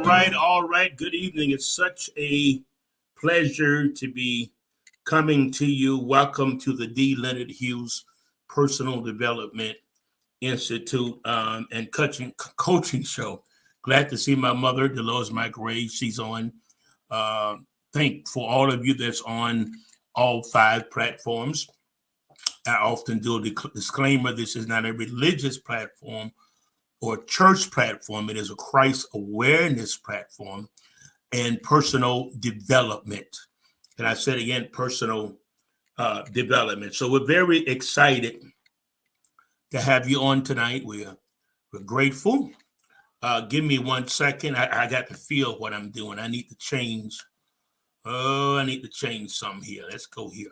All right. Good evening. It's such a pleasure to be coming to you. Welcome to the D. Leonard Hughes Personal Development Institute and coaching show. Glad to see my mother, Dolores McRae. She's on. Uh, Thank for all of you that's on all five platforms. I often do a disclaimer. This is not a religious platform or church platform. It is a Christ awareness platform and personal development. And I said again, personal development. So we're very excited to have you on tonight. We're grateful. Give me 1 second. I got to feel what I'm doing. I need to change. Oh, I need to change some here. Let's go here.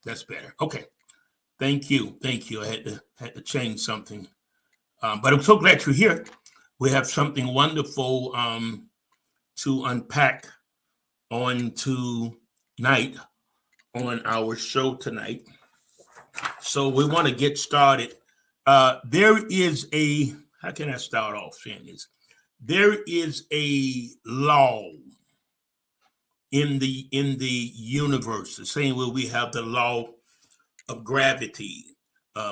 That's better. Okay. Thank you. Thank you. I had to change something. But I'm so glad you're here. We have something wonderful to unpack on tonight on our show tonight. So we want to get started. There is how can I start off saying this? There is a law in the universe, the same way we have the law of gravity.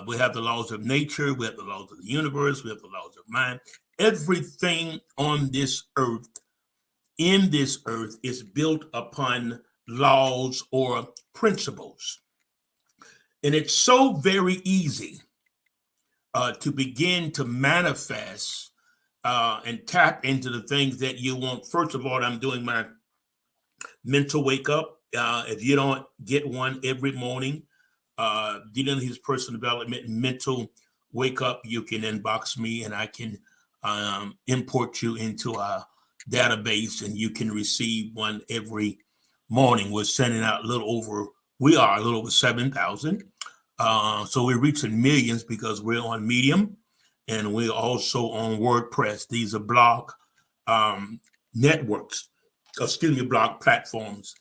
We have the laws of nature, we have the laws of the universe, we have the laws of mind. Everything on this earth, in this earth, is built upon laws or principles. And it's so very easy to begin to manifest and tap into the things that you want. First of all, I'm doing my mental wake up. If you don't get one every morning, dealing his personal development mental wake up, you can inbox me and I can import you into our database and you can receive one every morning. We're sending out a little over 7,000. So we're reaching millions because we're on Medium and we're also on WordPress. These are blog blog platforms.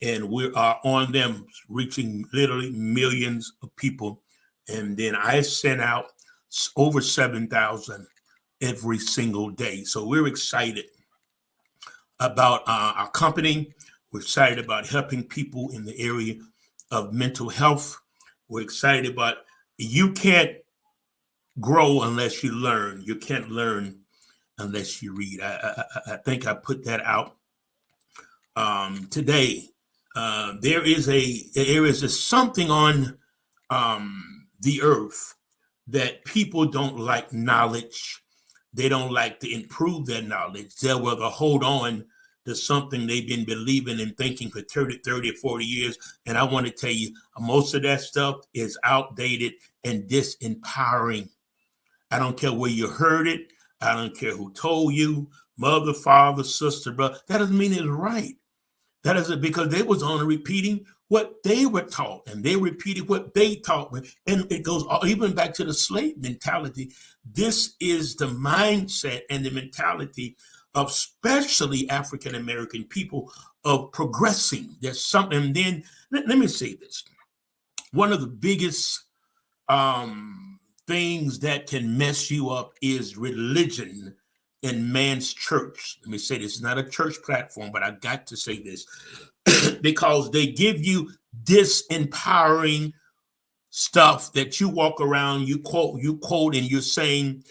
And we are on them, reaching literally millions of people. And then I send out over 7,000 every single day. So we're excited about our company. We're excited about helping people in the area of mental health. We're excited about you can't grow unless you learn. You can't learn unless you read. I think I put that out today. There is something on the earth that people don't like knowledge. They don't like to improve their knowledge. They'll rather hold on to something they've been believing and thinking for 30 or 40 years. And I want to tell you, most of that stuff is outdated and disempowering. I don't care where you heard it. I don't care who told you, mother, father, sister, brother. That doesn't mean it's right. That is because they was only repeating what they were taught, and they repeated what they taught. And it goes even back to the slave mentality. This is the mindset and the mentality of especially African-American people of progressing. There's something. And then let me say this. One of the biggest things that can mess you up is religion in man's church. Let me say this, it's not a church platform, but I got to say this because they give you disempowering stuff that you walk around, you quote, and you're saying,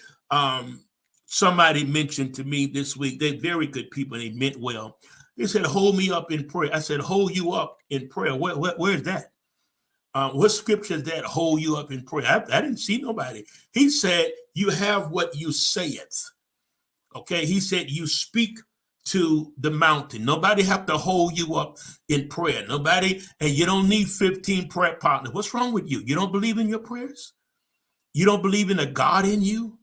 somebody mentioned to me this week, they're very good people, and they meant well. They said, hold me up in prayer. I said, hold you up in prayer. Where is that? What scripture is that, hold you up in prayer? I didn't see nobody. He said, you have what you saith. Okay, he said, you speak to the mountain. Nobody have to hold you up in prayer. Nobody, and you don't need 15 prayer partners. What's wrong with you? You don't believe in your prayers? You don't believe in the God in you?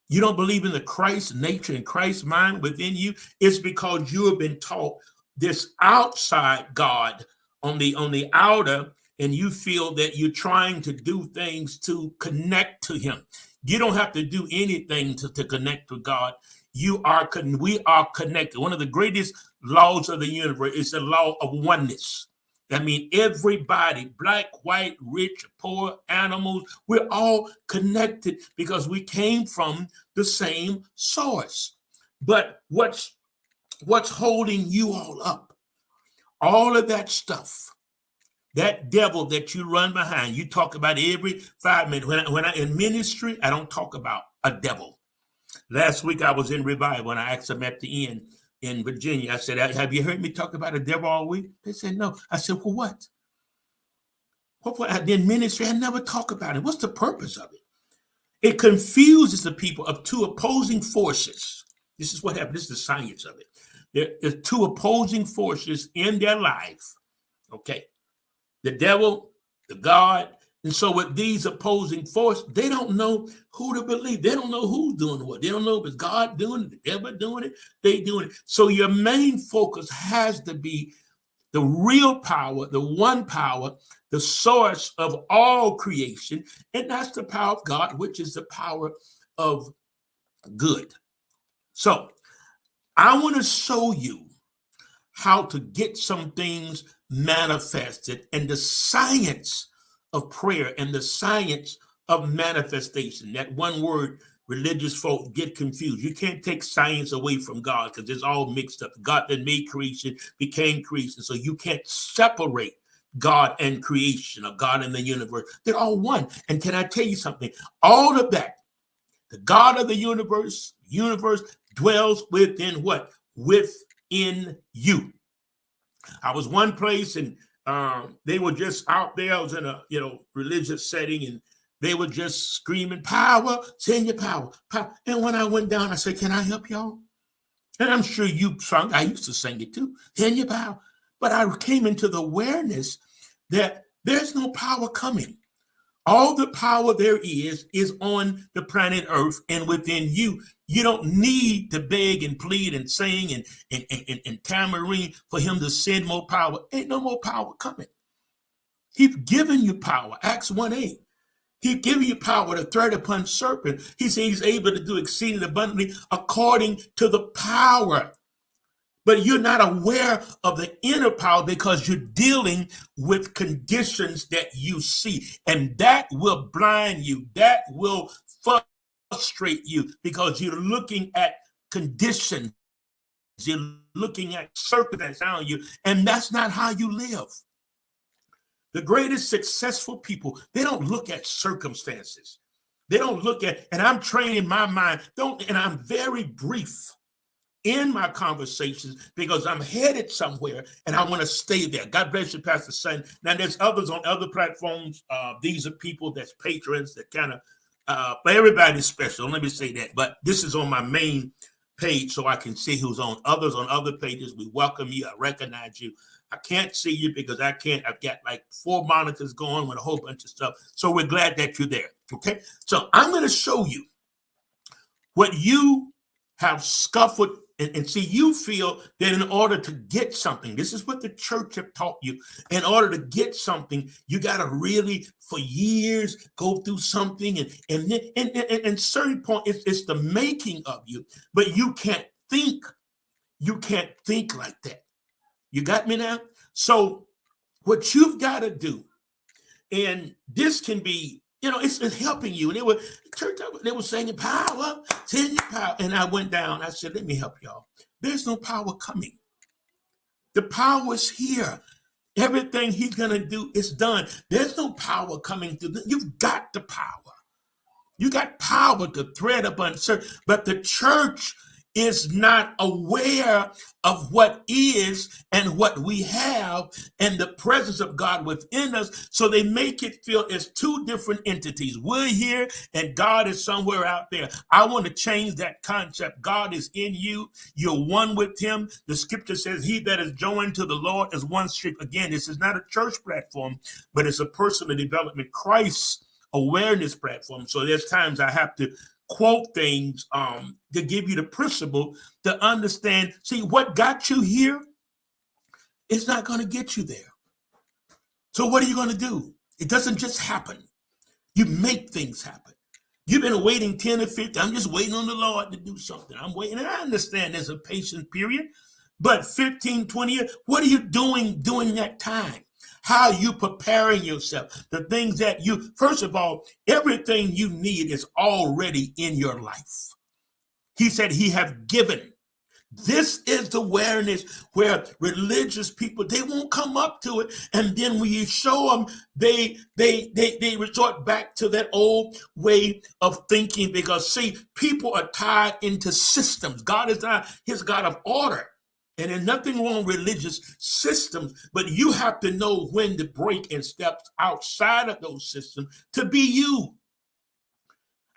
You don't believe in the Christ nature and Christ mind within you? It's because you have been taught this outside God on the outer, and you feel that you're trying to do things to connect to him. You don't have to do anything to connect with God. We are connected. One of the greatest laws of the universe is the law of oneness. That means everybody, black, white, rich, poor, animals, we're all connected because we came from the same source. But what's what's holding you all up, all of that stuff, that devil that you run behind, you talk about every 5 minutes. When I in ministry, I don't talk about a devil. Last week I was in revival and I asked them at the end in Virginia, I said, have you heard me talk about a devil all week? They said, no. I said, well, what? What in ministry, I never talk about it. What's the purpose of it? It confuses the people of two opposing forces. This is what happened. This is the science of it. There's two opposing forces in their life. Okay. The devil, the God. And so with these opposing forces, they don't know who to believe. They don't know who's doing what. They don't know if it's God doing it, the devil doing it, they doing it. So your main focus has to be the real power, the one power, the source of all creation. And that's the power of God, which is the power of good. So I want to show you how to get some things manifested and the science of prayer and the science of manifestation. That one word, religious folk get confused. You can't take science away from God because it's all mixed up. God that made creation became creation. So you can't separate God and creation or God and the universe. They're all one. And can I tell you something? All of that, the God of the universe dwells within what? Within you. I was one place and they were just out there. I was in a religious setting and they were just screaming, power, send your power, power. And when I went down, I said, can I help y'all? And I'm sure you sung, I used to sing it too, send your power. But I came into the awareness that there's no power coming. All the power there is on the planet Earth and within you. You don't need to beg and plead and sing and tambourine for him to send more power. Ain't no more power coming. He's given you power. Acts 1:8. He's given you power to tread upon serpent. He says he's able to do exceeding abundantly according to the power. But you're not aware of the inner power because you're dealing with conditions that you see. And that will blind you. That will frustrate you because you're looking at conditions. You're looking at circumstances around you. And that's not how you live. The greatest successful people, they don't look at circumstances. They don't look at, and I'm training my mind, and I'm very brief in my conversations because I'm headed somewhere and I want to stay there. God bless you, Pastor Son. Now there's others on other platforms. These are people that's patrons that kind of, but everybody's special. Let me say that. But this is on my main page so I can see who's on others on other pages. We welcome you. I recognize you. I can't see you because I've got like 4 monitors going with a whole bunch of stuff. So we're glad that you're there. Okay. So I'm going to show you what you have scuffled. And see, you feel that in order to get something, this is what the church have taught you. In order to get something, you got to really, for years, go through something. And certain point, it's the making of you. But you can't think. You can't think like that. You got me now? So what you've got to do, and this can be, it's helping you. And they were saying power, send your power. And I went down. I said, let me help y'all. There's no power coming. The power is here. Everything he's going to do is done. There's no power coming through. You've got the power. You got power to tread upon certain, but the church is not aware of what is and what we have and the presence of God within us. So they make it feel it's 2 different entities. We're here and God is somewhere out there. I want to change that concept. God is in you. You're one with him. The scripture says he that is joined to the Lord is one sheep. Again, this is not a church platform, but it's a personal development Christ awareness platform. So there's times I have to quote things to give you the principle to understand. See, what got you here is not going to get you there. So what are you going to do? It doesn't just happen. You make things happen. You've been waiting 10 or 15. I'm just waiting on the Lord to do something. I'm waiting. And I understand there's a patient period, but 15, 20 years, what are you doing during that time? How are you preparing yourself? The things that first of all, everything you need is already in your life. He said he have given This is the awareness where religious people, they won't come up to it. And then when you show them, they resort back to that old way of thinking, because see, people are tied into systems. God is not his God of order. And there's nothing wrong with religious systems, but you have to know when to break and step outside of those systems to be you.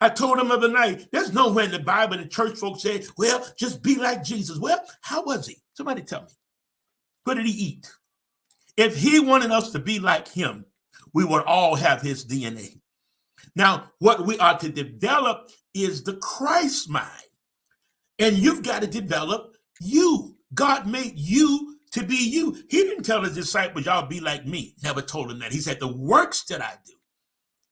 I told him the other night, there's nowhere in the Bible the church folks say, well, just be like Jesus. Well, how was he? Somebody tell me. What did he eat? If he wanted us to be like him, we would all have his DNA. Now, what we are to develop is the Christ mind. And you've got to develop you. God made you to be you. He didn't tell his disciples, y'all be like me. Never told them that. He said, the works that I do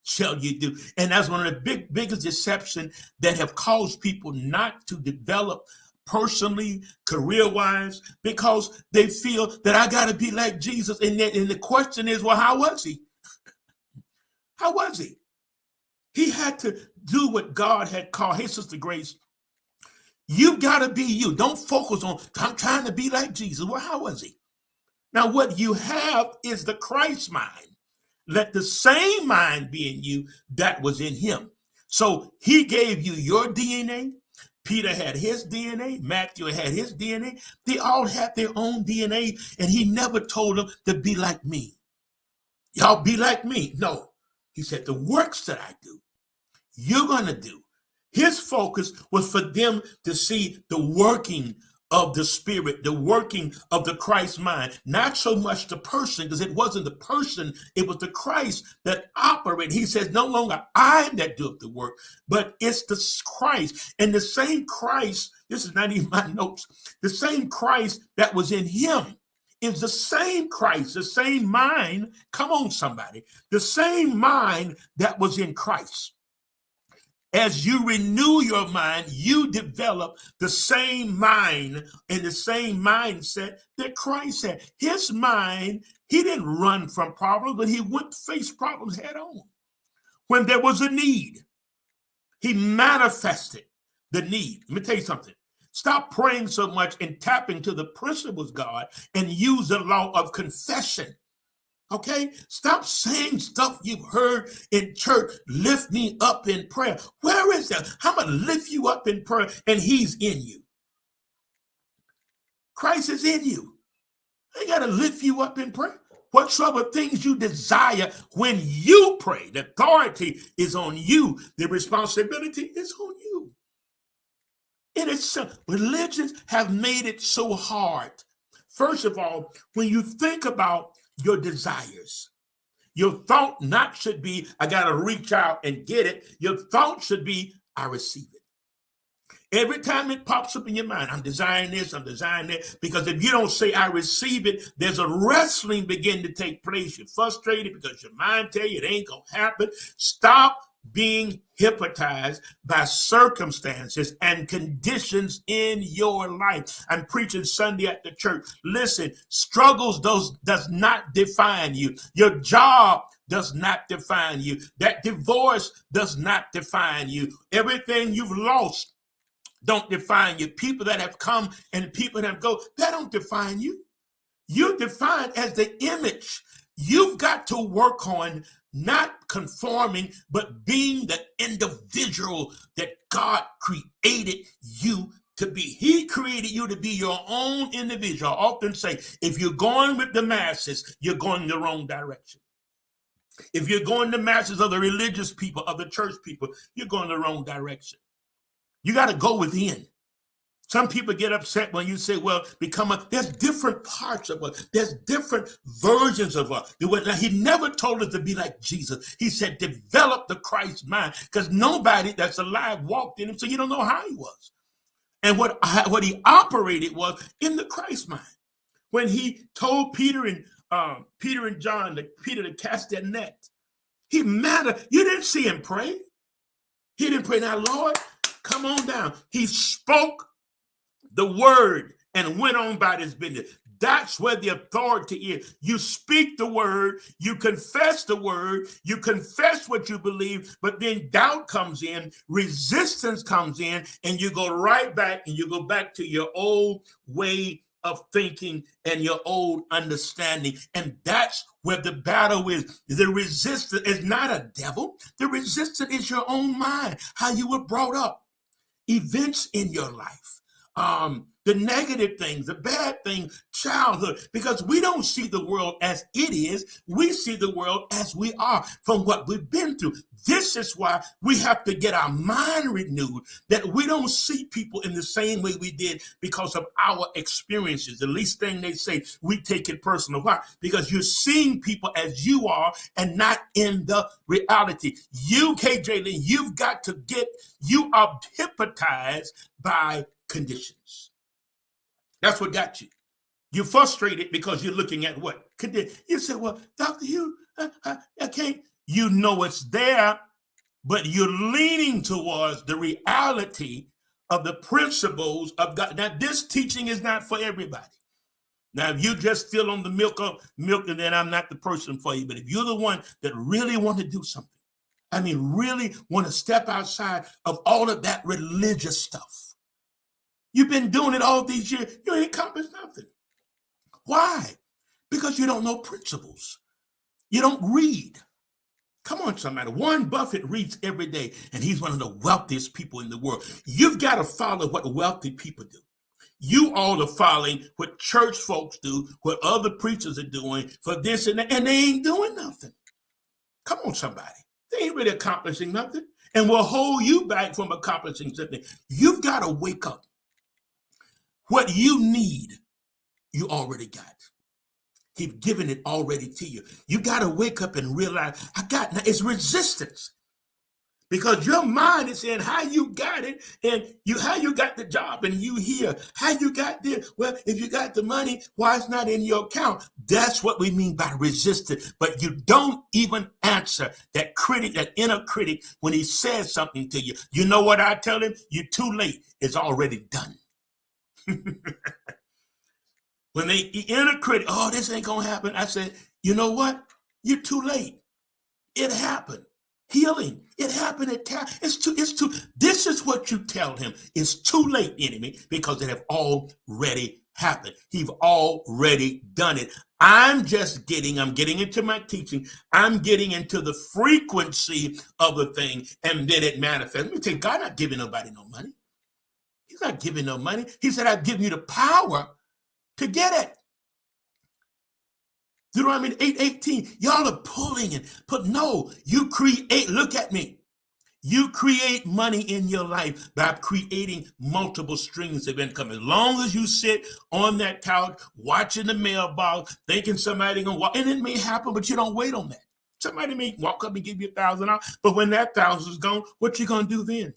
shall you do. And that's one of the biggest deceptions that have caused people not to develop personally, career-wise, because they feel that I got to be like Jesus. And the question is, well, how was he? How was he? He had to do what God had called. Hey, Sister Grace, you've got to be you. Don't focus on, I'm trying to be like Jesus. Well, how was he? Now, what you have is the Christ mind. Let the same mind be in you that was in him. So he gave you your DNA. Peter had his DNA. Matthew had his DNA. They all had their own DNA. And he never told them to be like me. Y'all be like me. No. He said, the works that I do, you're going to do. His focus was for them to see the working of the Spirit, the working of the Christ mind, not so much the person, because it wasn't the person, it was the Christ that operated. He says, no longer I that doeth the work, but it's the Christ. And the same Christ, this is not even my notes, the same Christ that was in him is the same Christ, the same mind, come on somebody, the same mind that was in Christ. As you renew your mind, you develop the same mind and the same mindset that Christ had. His mind, he didn't run from problems, but he went to face problems head on. When there was a need, he manifested the need. Let me tell you something. Stop praying so much and tap into the principles of God and use the law of confession. Okay, stop saying stuff you've heard in church. Lift me up in prayer. Where is that? I'm going to lift you up in prayer, and he's in you. Christ is in you. I got to lift you up in prayer. Whatsoever things you desire when you pray, the authority is on you. The responsibility is on you. And it's religions have made it so hard. First of all, when you think about your desires, your thought not should be, I got to reach out and get it. Your thought should be, I receive it. Every time it pops up in your mind, I'm desiring this, I'm desiring that. Because if you don't say, I receive it, there's a wrestling begin to take place. You're frustrated because your mind tell you it ain't going to happen. Stop being hypnotized by circumstances and conditions in your life. I'm preaching Sunday at the church. Listen, struggles does not define you. Your job does not define you. That divorce does not define you. Everything you've lost don't define you. People that have come and people that go, that don't define you. You're defined as the image. You've got to work on not conforming, but being the individual that God created you to be. He created you to be your own individual. I often say, if you're going with the masses, you're going the wrong direction. If you're going the masses of the religious people, of the church people, you're going the wrong direction. You got to go within. Some people get upset when you say, well, there's different parts of us. There's different versions of us. Now, he never told us to be like Jesus. He said, develop the Christ mind, because nobody that's alive walked in him, so you don't know how he was. And what he operated was in the Christ mind. When he told Peter and John, Peter to cast that net, you didn't see him pray. He didn't pray, now, Lord, come on down. He spoke the word and went on by his business. That's where the authority is. You speak the word, you confess the word, you confess what you believe, but then doubt comes in, resistance comes in, and you go right back and you go back to your old way of thinking and your old understanding. And that's where the battle is. The resistance is not a devil. The resistance is your own mind, how you were brought up, events in your life, the negative things, the bad things, childhood, because we don't see the world as it is. We see the world as we are from what we've been through. This is why we have to get our mind renewed, that we don't see people in the same way we did because of our experiences. The least thing they say, we take it personal. Why? Because you're seeing people as you are and not in the reality. You, KJ, you've got to you are hypnotized by conditions. That's what got you. You're frustrated because you're looking at what? You say, well, Dr. Hugh, I can't. You know it's there, but you're leaning towards the reality of the principles of God. Now, this teaching is not for everybody. Now, if you just still on the milk, then I'm not the person for you. But if you're the one that really want to do something, really want to step outside of all of that religious stuff. You've been doing it all these years. You ain't accomplished nothing. Why? Because you don't know principles. You don't read. Come on, somebody. Warren Buffett reads every day, and he's one of the wealthiest people in the world. You've got to follow what wealthy people do. You all are following what church folks do, what other preachers are doing for this and that, and they ain't doing nothing. Come on, somebody. They ain't really accomplishing nothing, and will hold you back from accomplishing something. You've got to wake up. What you need, you already got. He's given it already to you. You got to wake up and realize, it's resistance. Because your mind is saying how you got it and how you got the job and you here. How you got this? Well, if you got the money, why it's not in your account? That's what we mean by resistance. But you don't even answer that critic, that inner critic, when he says something to you. You know what I tell him? You're too late. It's already done. When they inner critic, oh, this ain't going to happen. I said, you know what? You're too late. It happened. Healing. It happened at time. It's too. This is what you tell him. It's too late, enemy, because it have already happened. He's already done it. I'm getting into my teaching. I'm getting into the frequency of the thing, and then it manifests. Let me tell you, God not giving nobody no money. He's not giving no money. He said, I've given you the power to get it. Deuteronomy 8:18, y'all are pulling it, but no, you create, look at me. You create money in your life by creating multiple streams of income. As long as you sit on that couch, watching the mailbox, thinking somebody gonna walk, and it may happen, but you don't wait on that. Somebody may walk up and give you $1,000, but when that 1,000 is gone, what you gonna do then?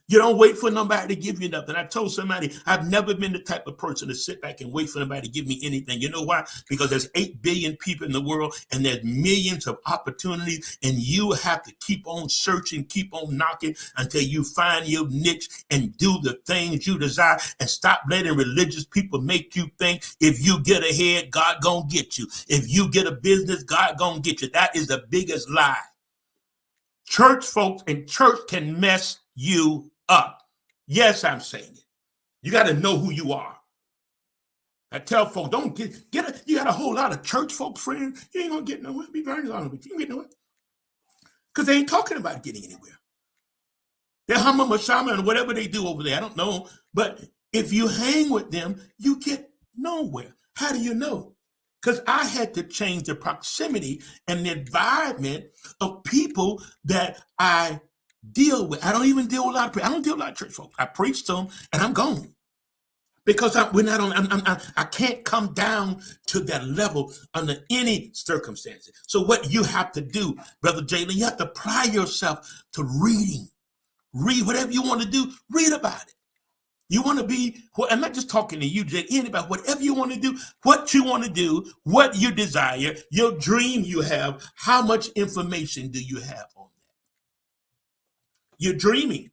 You don't wait for nobody to give you nothing. I told somebody, I've never been the type of person to sit back and wait for somebody to give me anything. You know why? Because there's 8 billion people in the world and there's millions of opportunities, and you have to keep on searching, keep on knocking until you find your niche and do the things you desire, and stop letting religious people make you think if you get ahead, God gonna get you. If you get a business, God gonna get you. That is the biggest lie. Church folks and church can mess you up. Yes, I'm saying it. You got to know who you are. I tell folks, don't you got a whole lot of church folks friends, you ain't gonna get nowhere. Be very honest with you, ain't get nowhere. Because they ain't talking about getting anywhere. They're humma mashama and whatever they do over there, I don't know. But if you hang with them, you get nowhere. How do you know? Because I had to change the proximity and the environment of people that I deal with. I don't even deal with a lot of I don't deal with a lot of church folks. I preach to them and I'm gone. Because I can't come down to that level under any circumstances. So what you have to do, Brother Jalen, you have to apply yourself to reading. Read whatever you want to do, read about it. You want to be, I'm not just talking to you, Jay, anybody, whatever you want to do, what you want to do, what you desire, your dream you have, how much information do you have on that? You're dreaming.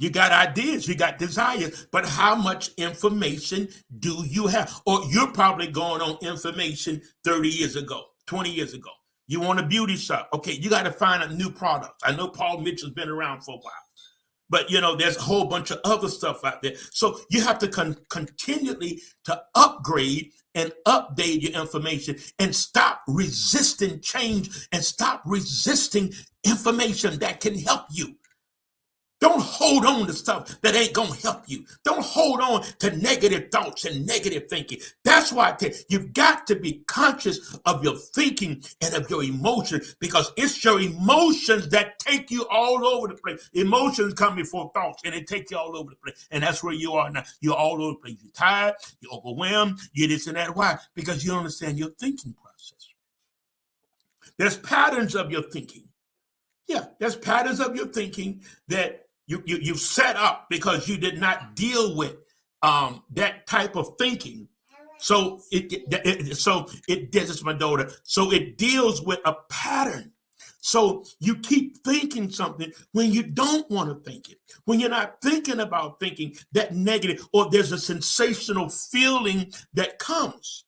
You got ideas, you got desires, but how much information do you have? Or you're probably going on information 30 years ago, 20 years ago. You want a beauty shop. Okay, you got to find a new product. I know Paul Mitchell's been around for a while, but there's a whole bunch of other stuff out there. So you have to continually to upgrade and update your information and stop resisting change and stop resisting information that can help you. Don't hold on to stuff that ain't going to help you. Don't hold on to negative thoughts and negative thinking. That's why I tell you, you've got to be conscious of your thinking and of your emotions, because it's your emotions that take you all over the place. Emotions come before thoughts, and they take you all over the place. And that's where you are now. You're all over the place. You're tired. You're overwhelmed. You're this and that. Why? Because you don't understand your thinking process. There's patterns of your thinking. Yeah, there's patterns of your thinking that you've set up because you did not deal with that type of thinking. So this is my daughter. So it deals with a pattern. So you keep thinking something when you don't want to think it, when you're not thinking about thinking that negative, or there's a sensational feeling that comes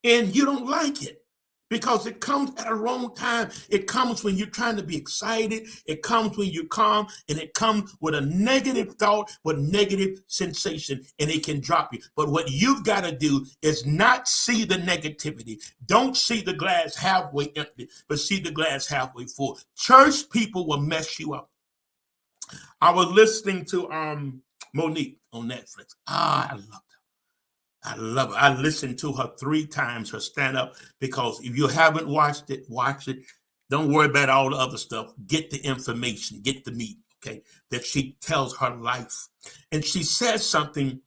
and you don't like it. Because it comes at a wrong time. It comes when you're trying to be excited. It comes when you're calm, and it comes with a negative thought, with negative sensation, and it can drop you. But what you've got to do is not see the negativity. Don't see the glass halfway empty, but see the glass halfway full. Church people will mess you up. I was listening to Monique on Netflix. I love her. I love her. I listened to her 3 times, her stand-up, because if you haven't watched it, watch it. Don't worry about all the other stuff. Get the information, get the meat, okay, that she tells her life. And she says something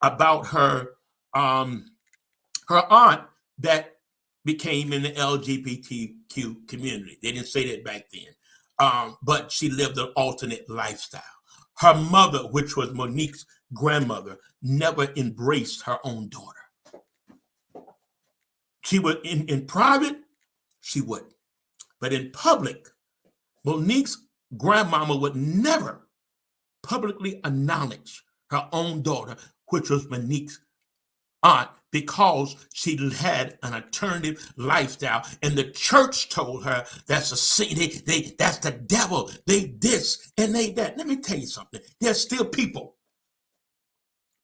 about her aunt that became in the LGBTQ community. They didn't say that back then, but she lived an alternate lifestyle. Her mother, which was Monique's grandmother, never embraced her own daughter. She would, in private, she would. But in public, Monique's grandmama would never publicly acknowledge her own daughter, which was Monique's aunt, because she had an alternative lifestyle, and the church told her that's a sin. That's the devil. They this and they that. Let me tell you something. There's still people.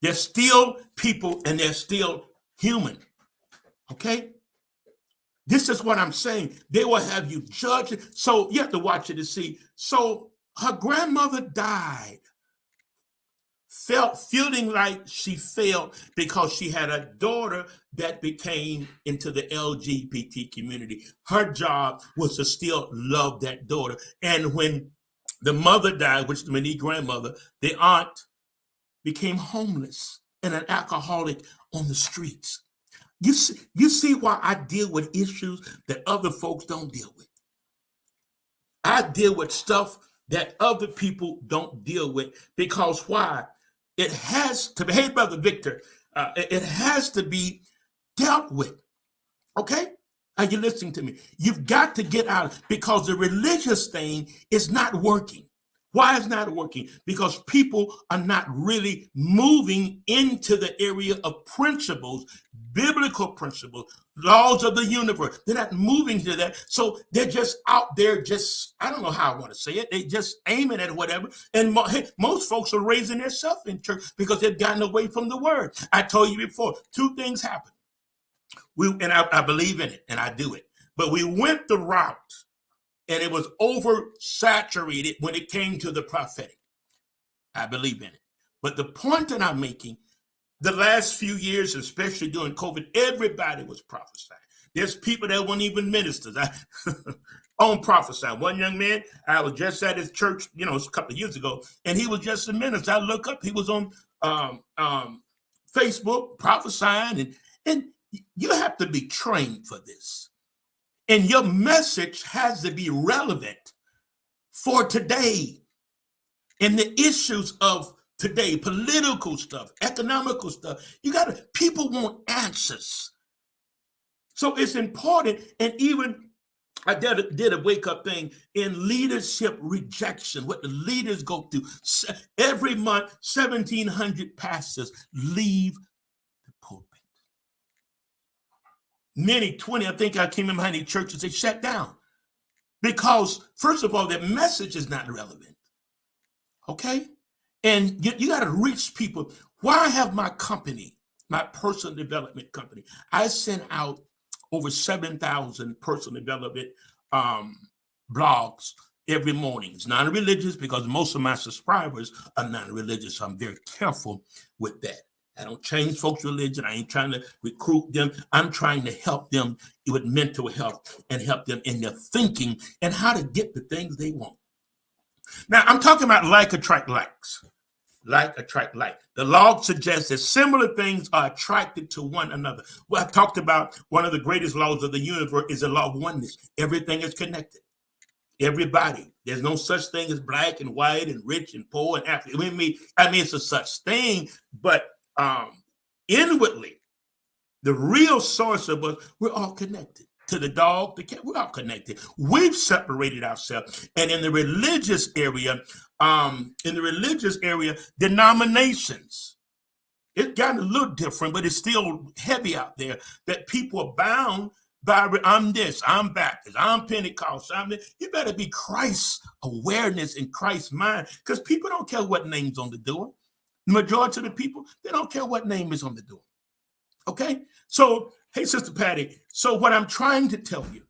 There's still people, and they're still human. Okay? This is what I'm saying. They will have you judge it. So you have to watch it to see. So her grandmother died, feeling like she failed because she had a daughter that became into the LGBT community. Her job was to still love that daughter. And when the mother died, which is the Monique grandmother, the aunt became homeless and an alcoholic on the streets. You see why I deal with issues that other folks don't deal with. I deal with stuff that other people don't deal with, because why? It has to be, hey, Brother Victor, it has to be dealt with. Okay? Are you listening to me? You've got to get out, because the religious thing is not working. Why is it not working? Because people are not really moving into the area of principles, biblical principles, laws of the universe. They're not moving to that. So they're just out there, I don't know how I want to say it. They just aiming at whatever. And most folks are raising themselves in church because they've gotten away from the word. I told you before, 2 things happen. I believe in it, and I do it. But we went the route, and it was oversaturated when it came to the prophetic. I believe in it. But the point that I'm making, the last few years, especially during COVID, everybody was prophesying. There's people that weren't even ministers. On prophesying. One young man, I was just at his church, a couple of years ago, and he was just a minister. I look up, he was on Facebook prophesying, and you have to be trained for this. And your message has to be relevant for today and the issues of today, political stuff, economical stuff. People want answers. So it's important. And even I did a wake up thing in leadership rejection, what the leaders go through. Every month, 1,700 pastors leave the pulpit. Many, 20, I think I can't remember how many churches they shut down. Because, first of all, their message is not relevant. Okay? And you got to reach people. Why I have my company, my personal development company, I send out over 7,000 personal development blogs every morning. It's non-religious because most of my subscribers are non-religious. So I'm very careful with that. I don't change folks' religion. I ain't trying to recruit them. I'm trying to help them with mental health and help them in their thinking and how to get the things they want. Now, I'm talking about like attract likes. Like attract like. The law suggests that similar things are attracted to one another. Well, I talked about one of the greatest laws of the universe is the law of oneness. Everything is connected. Everybody. There's no such thing as black and white and rich and poor and African. I mean, it's a such thing, but inwardly, the real source of us, we're all connected. To the dog, the cat, we're all connected. We've separated ourselves. And in the religious area, denominations, it's gotten a little different, but it's still heavy out there that people are bound by, I'm this, I'm Baptist, I'm Pentecostal, I'm this. You better be Christ's awareness in Christ's mind, because people don't care what name's on the door. The majority of the people, they don't care what name is on the door. Okay? So, hey, Sister Patty, so what I'm trying to tell you,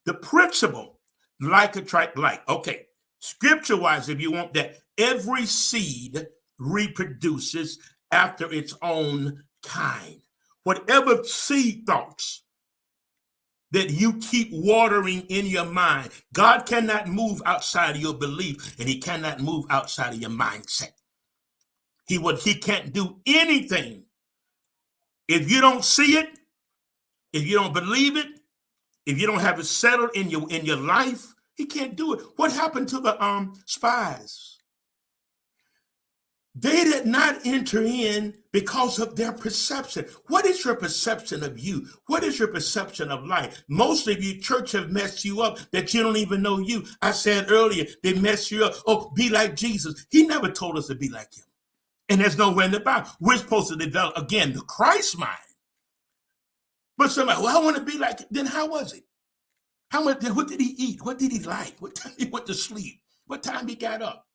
the principle, like attract like. Okay, scripture-wise, if you want that, every seed reproduces after its own kind. Whatever seed thoughts that you keep watering in your mind, God cannot move outside of your belief, and he cannot move outside of your mindset. He can't do anything. If you don't see it, if you don't believe it, if you don't have it settled in your life, he can't do it. What happened to the spies? They did not enter in because of their perception. What is your perception of you? What is your perception of life? Most of you, church have messed you up that you don't even know you. I said earlier, they mess you up. Oh, be like Jesus. He never told us to be like him. And there's nowhere in the Bible. We're supposed to develop, again, the Christ mind. But somebody, well, I want to be like it. Then how was it? What did he eat? What did he like? What time he went to sleep? What time he got up?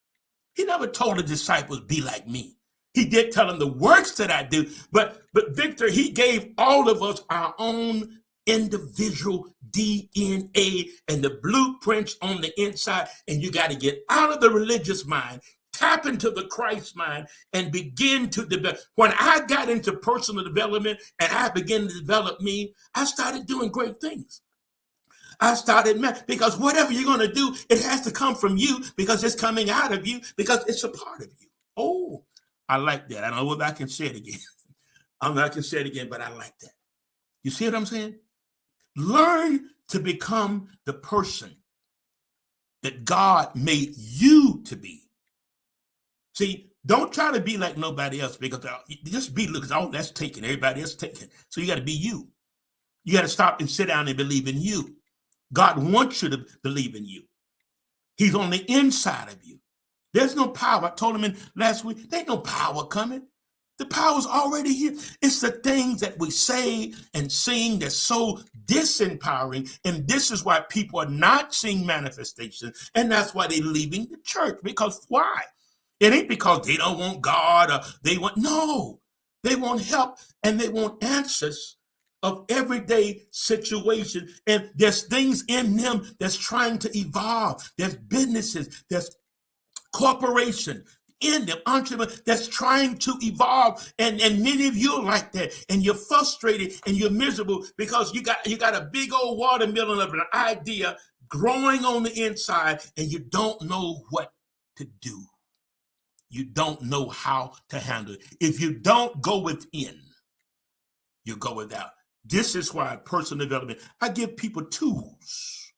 He never told the disciples, be like me. He did tell them the works that I do. But Victor, he gave all of us our own individual DNA and the blueprints on the inside. And you got to get out of the religious mind, tap into the Christ mind, and begin to develop. When I got into personal development and I began to develop me, I started doing great things. I started, because whatever you're going to do, it has to come from you because it's coming out of you because it's a part of you. Oh, I like that. I don't know if I can say it again. I'm not going to say it again, but I like that. You see what I'm saying? Learn to become the person that God made you to be. See, don't try to be like nobody else because just be, look, oh, that's taken. Everybody else taken. So you got to be you. You got to stop and sit down and believe in you. God wants you to believe in you. He's on the inside of you. There's no power. I told him last week, there's no power coming. The power's already here. It's the things that we say and sing that's so disempowering. And this is why people are not seeing manifestation. And that's why they're leaving the church. Because why? It ain't because they don't want God or they want, no. They want help and they want answers of everyday situation. And there's things in them that's trying to evolve. There's businesses, there's corporation in them, entrepreneurs that's trying to evolve. And many of you are like that. And you're frustrated and you're miserable because you got a big old watermelon of an idea growing on the inside and you don't know what to do. You don't know how to handle it. If you don't go within, you go without. This is why personal development, I give people tools.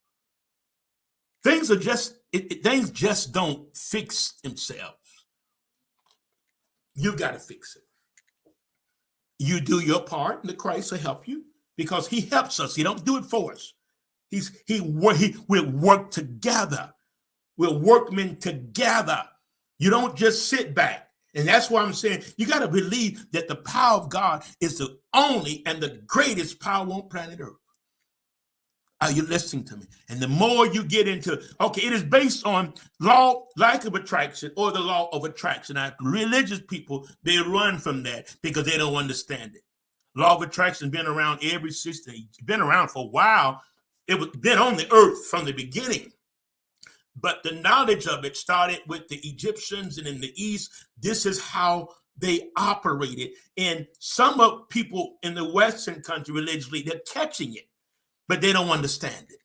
Things just don't fix themselves. You got to fix it. You do your part, and the Christ will help you because he helps us. He don't do it for us. We'll work together. We're workmen together. You don't just sit back. And that's why I'm saying you got to believe that the power of God is the only and the greatest power on planet Earth. Are you listening to me? And the more you get into, okay, it is based on law, like of attraction, or the law of attraction. Now, religious people, they run from that because they don't understand it. Law of attraction has been around every system. It's been around for a while. It was been on the earth from the beginning. But the knowledge of it started with the Egyptians, and in the East, this is how they operated. And some of people in the Western country religiously, they're catching it, but they don't understand it.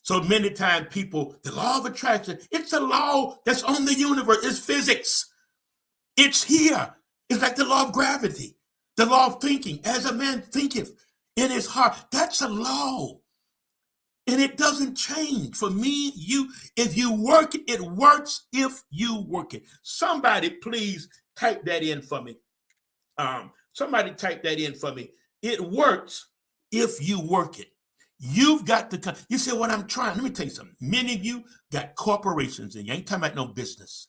So many times people, the law of attraction, it's a law that's on the universe. It's physics. It's here. It's like the law of gravity, the law of thinking. As a man thinketh in his heart, that's a law. And it doesn't change for me, you. If you work it, it works if you work it. Somebody please type that in for me. Somebody type that in for me. It works if you work it. You've got to come. You say, what I'm trying. Let me tell you something. Many of you got corporations and you ain't talking about no business.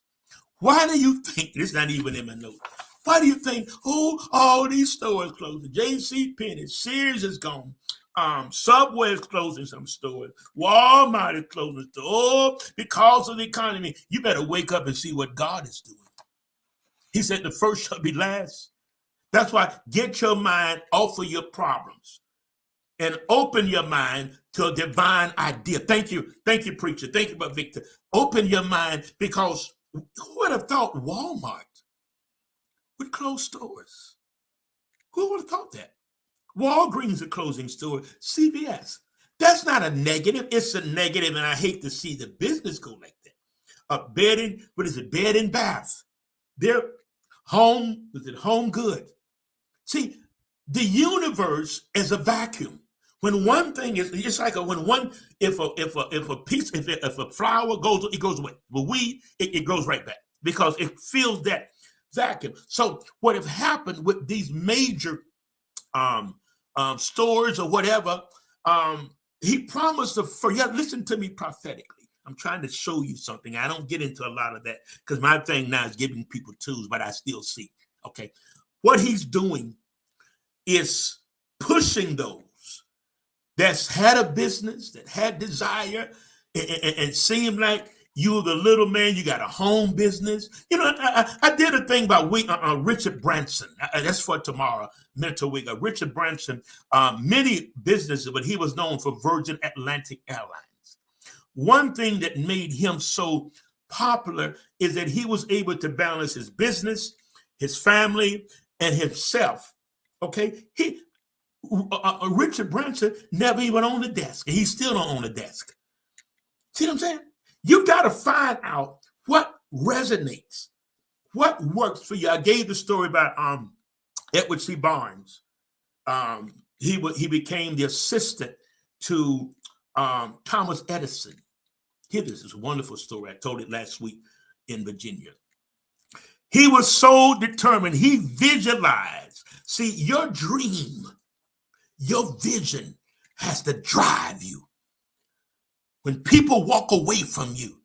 Why do you think, this is not even in my notes. Why do you think, all these stores closing? J.C. Penney, Sears is gone. Subway is closing some stores. Walmart is closing stores. Oh, because of the economy. You better wake up and see what God is doing. He said the first shall be last. That's why get your mind off of your problems and open your mind to a divine idea. Thank you, preacher. Thank you, Brother Victor. Open your mind, because who would have thought Walmart would close stores? Who would have thought that? Walgreens are closing stores. CVS. That's not a negative. It's a negative, and I hate to see the business go like that. Bed and bath. They're home. Is it home good? See, the universe is a vacuum. When one thing is, it's like if a flower goes, it goes away. But weed, it goes right back because it fills that vacuum. So what have happened with these major stores or whatever, he promised to forget. Listen to me prophetically. I'm trying to show you something. I don't get into a lot of that because my thing now is giving people tools, but I still see. Okay. What he's doing is pushing those that's had a business, that had desire, and seemed like you're the little man, you got a home business. You know, I did a thing about Richard Branson. That's for tomorrow, Mental Week. Richard Branson, many businesses, but he was known for Virgin Atlantic Airlines. One thing that made him so popular is that he was able to balance his business, his family, and himself. Okay, Richard Branson never even owned a desk, and he still don't own a desk. See what I'm saying? You got to find out what resonates, what works for you. I gave the story about Edward C. Barnes. He became the assistant to Thomas Edison. Here, this is a wonderful story. I told it last week in Virginia. He was so determined. He visualized. See, your dream, your vision has to drive you. When people walk away from you,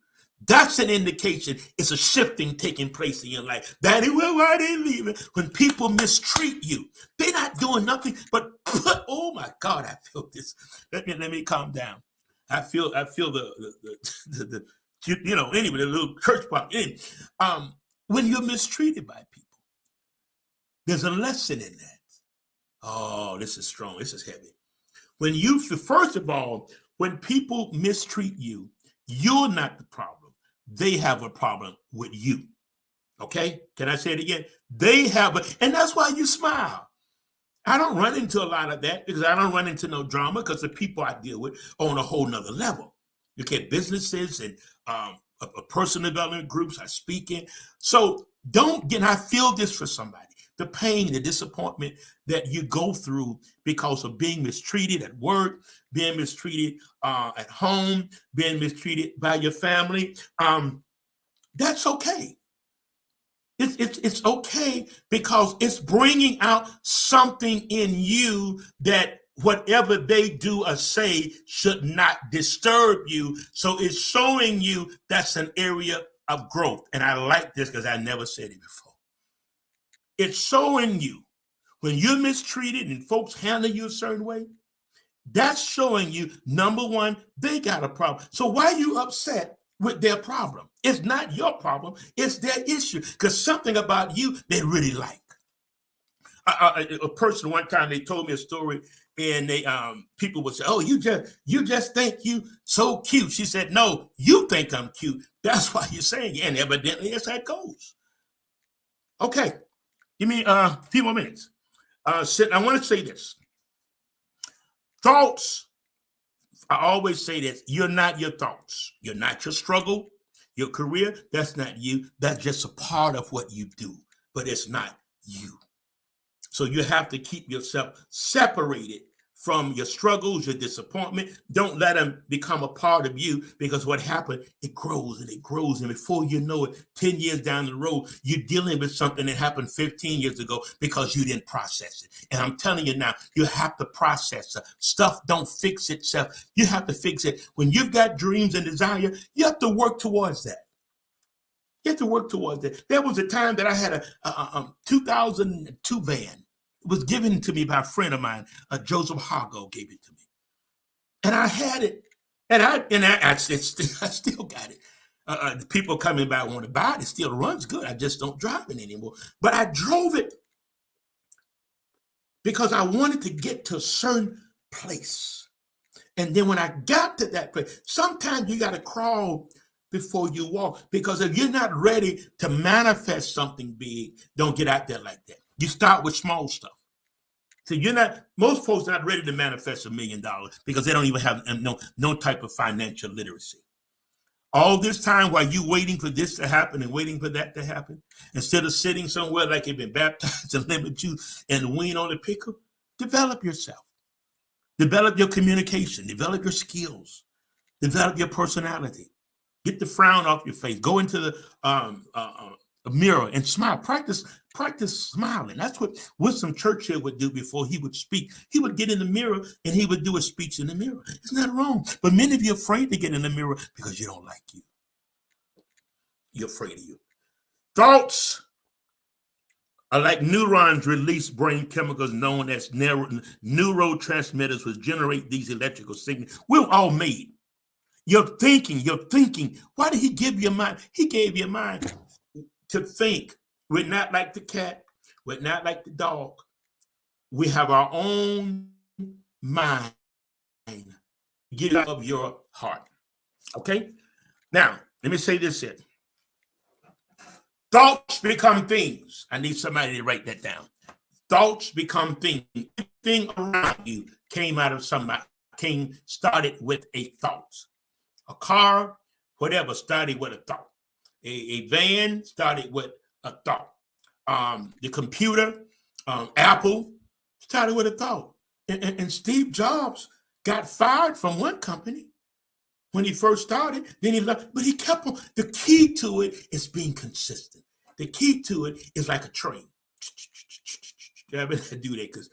that's an indication it's a shifting taking place in your life. Daddy, well, why they leaving? When people mistreat you, they're not doing nothing but put. Oh my God, I feel this. Let me calm down. I feel the anyway, the little church pop. When you're mistreated by people, there's a lesson in that. Oh, this is strong. This is heavy. First of all, when people mistreat you, you're not the problem. They have a problem with you. Okay? Can I say it again? They have and that's why you smile. I don't run into a lot of that because I don't run into no drama because the people I deal with are on a whole nother level. You get businesses and personal development groups I speak in. So I feel this for somebody. The pain, the disappointment that you go through because of being mistreated at work, being mistreated at home, being mistreated by your family. That's okay. It's okay because it's bringing out something in you that whatever they do or say should not disturb you. So it's showing you that's an area of growth. And I like this because I never said it before. It's showing you when you're mistreated and folks handle you a certain way, that's showing you, number one, they got a problem. So why are you upset with their problem? It's not your problem. It's their issue because something about you they really like. A person one time, they told me a story, and they people would say, "Oh, you just think you so cute." She said, "No, you think I'm cute. That's why you're saying it." And evidently, that's how it goes. Okay, give me a few more minutes. I want to say this. Thoughts, I always say this, you're not your thoughts. You're not your struggle, your career. That's not you. That's just a part of what you do, but it's not you. So you have to keep yourself separated from your struggles, your disappointment. Don't let them become a part of you, because what happened, it grows and it grows. And before you know it, 10 years down the road, you're dealing with something that happened 15 years ago because you didn't process it. And I'm telling you now, you have to process it. Stuff don't fix itself. You have to fix it. When you've got dreams and desire, you have to work towards that. You have to work towards it. There was a time that I had a 2002 van. It was given to me by a friend of mine. Joseph Hargo gave it to me, and I had it, and I still got it. The people coming by want to buy it. It still runs good. I just don't drive it anymore. But I drove it because I wanted to get to a certain place, and then when I got to that place, sometimes you got to crawl before you walk, because if you're not ready to manifest something big, don't get out there like that. You start with small stuff. So most folks are not ready to manifest $1 million because they don't even have no type of financial literacy. All this time while you waiting for this to happen and waiting for that to happen, instead of sitting somewhere like you've been baptized in lemon juice and wean on the pickle, develop yourself. Develop your communication. Develop your skills. Develop your personality. Get the frown off your face. Go into the a mirror and smile. Practice smiling. That's what Winston Churchill would do before he would speak. He would get in the mirror and he would do a speech in the mirror. It's not wrong. But many of you are afraid to get in the mirror because you don't like you. You're afraid of you. Thoughts are like neurons release brain chemicals known as neurotransmitters, which generate these electrical signals. We're all made. You're thinking. Why did he give you a mind? He gave you a mind to think. We're not like the cat. We're not like the dog. We have our own mind. Get out of your heart. Okay? Now, let me say this here. Thoughts become things. I need somebody to write that down. Thoughts become things. Everything around you came out of somebody, started with a thought. A car, whatever, started with a thought. A van started with a thought. The computer, Apple, started with a thought. And Steve Jobs got fired from one company when he first started. Then he left, but he kept on. The key to it is being consistent. The key to it is like a train. I better do that because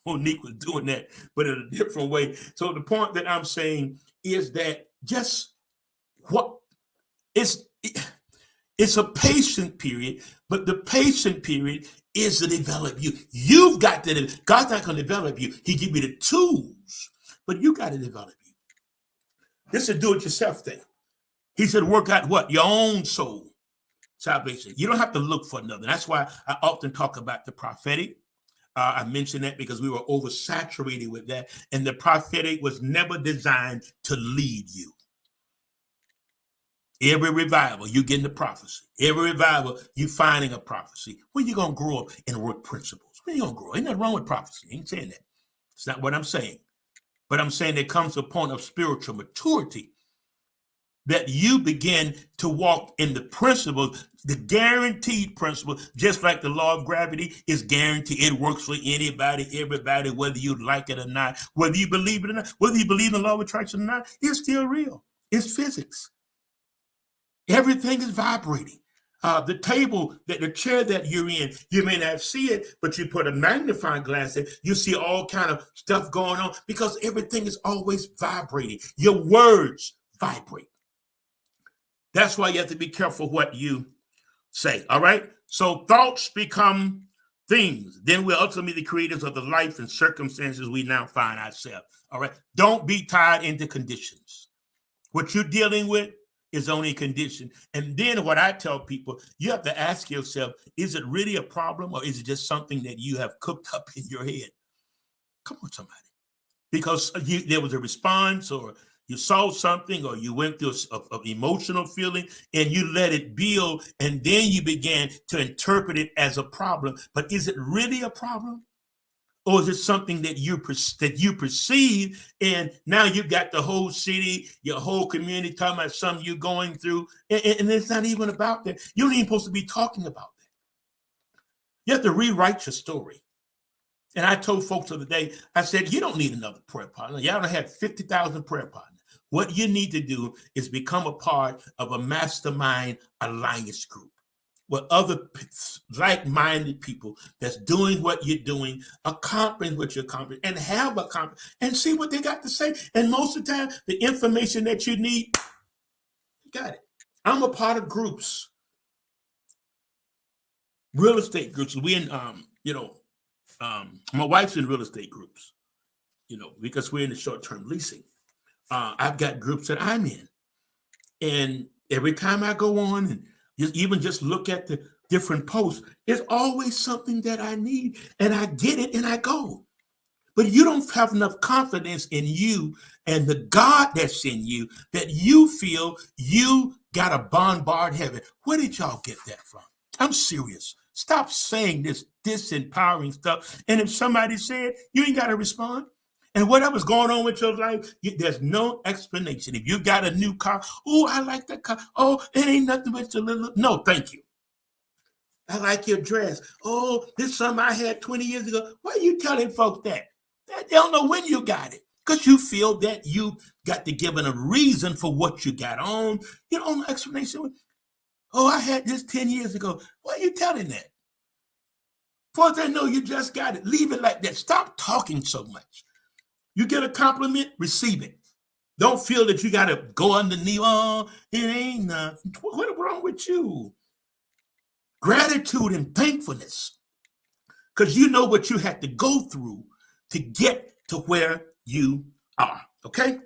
Monique was doing that, but in a different way. So the point that I'm saying is that just what it's a patient period, but the patient period is to develop you. You've got to, God's not going to develop you. He give you the tools, but you got to develop you. This is a do-it-yourself thing. He said, work out what? Your own soul salvation. You don't have to look for another. That's why I often talk about the prophetic. I mentioned that because we were oversaturated with that. And the prophetic was never designed to lead you. Every revival, you getting the prophecy. Every revival, you finding a prophecy. When you going to grow up and work principles? When you going to grow? Ain't nothing wrong with prophecy. I ain't saying that. It's not what I'm saying. But I'm saying there comes a point of spiritual maturity that you begin to walk in the principles, the guaranteed principle, just like the law of gravity is guaranteed. It works for anybody, everybody, whether you like it or not, whether you believe it or not, whether you believe in the law of attraction or not, it's still real. It's physics. Everything is vibrating. the table, the chair that you're in, you may not see it, but you put a magnifying glass in, you see all kind of stuff going on because everything is always vibrating. Your words vibrate. That's why you have to be careful what you say. All right. So thoughts become things. Then we're ultimately the creators of the life and circumstances we now find ourselves. All right. Don't be tied into conditions. What you're dealing with is only a condition. And then what I tell people, you have to ask yourself, is it really a problem or is it just something that you have cooked up in your head? Come on, somebody. Because there was a response or you saw something or you went through an emotional feeling and you let it build and then you began to interpret it as a problem. But is it really a problem? Or is it something that you perceive, and now you've got the whole city, your whole community talking about something you're going through, and it's not even about that. You're not even supposed to be talking about that. You have to rewrite your story. And I told folks the other day, I said, you don't need another prayer partner. Y'all don't have 50,000 prayer partners. What you need to do is become a part of a mastermind alliance group, with other like-minded people that's doing what you're doing, accomplish what you're accomplishing, and have accomplished, and see what they got to say. And most of the time, the information that you need, you got it. I'm a part of groups, real estate groups. We in, my wife's in real estate groups, because we're in the short-term leasing. I've got groups that I'm in, and every time I go on and even just look at the different posts, there's always something that I need, and I get it and I go. But you don't have enough confidence in you and the God that's in you that you feel you got to bombard heaven. Where did y'all get that from? I'm serious. Stop saying this disempowering stuff. And if somebody said, you ain't got to respond. And whatever's going on with your life, there's no explanation. If you got a new car, oh, I like that car. Oh, it ain't nothing but your little. No, thank you. I like your dress. Oh, this is something I had 20 years ago. Why are you telling folks that? They don't know when you got it. Because you feel that you got to give them a reason for what you got on. You don't know explanation. Oh, I had this 10 years ago. Why are you telling that? For they know you just got it. Leave it like that. Stop talking so much. You get a compliment, receive it. Don't feel that you got to go underneath. Oh, it ain't nothing. What's wrong with you? Gratitude and thankfulness. Because you know what you had to go through to get to where you are. Okay?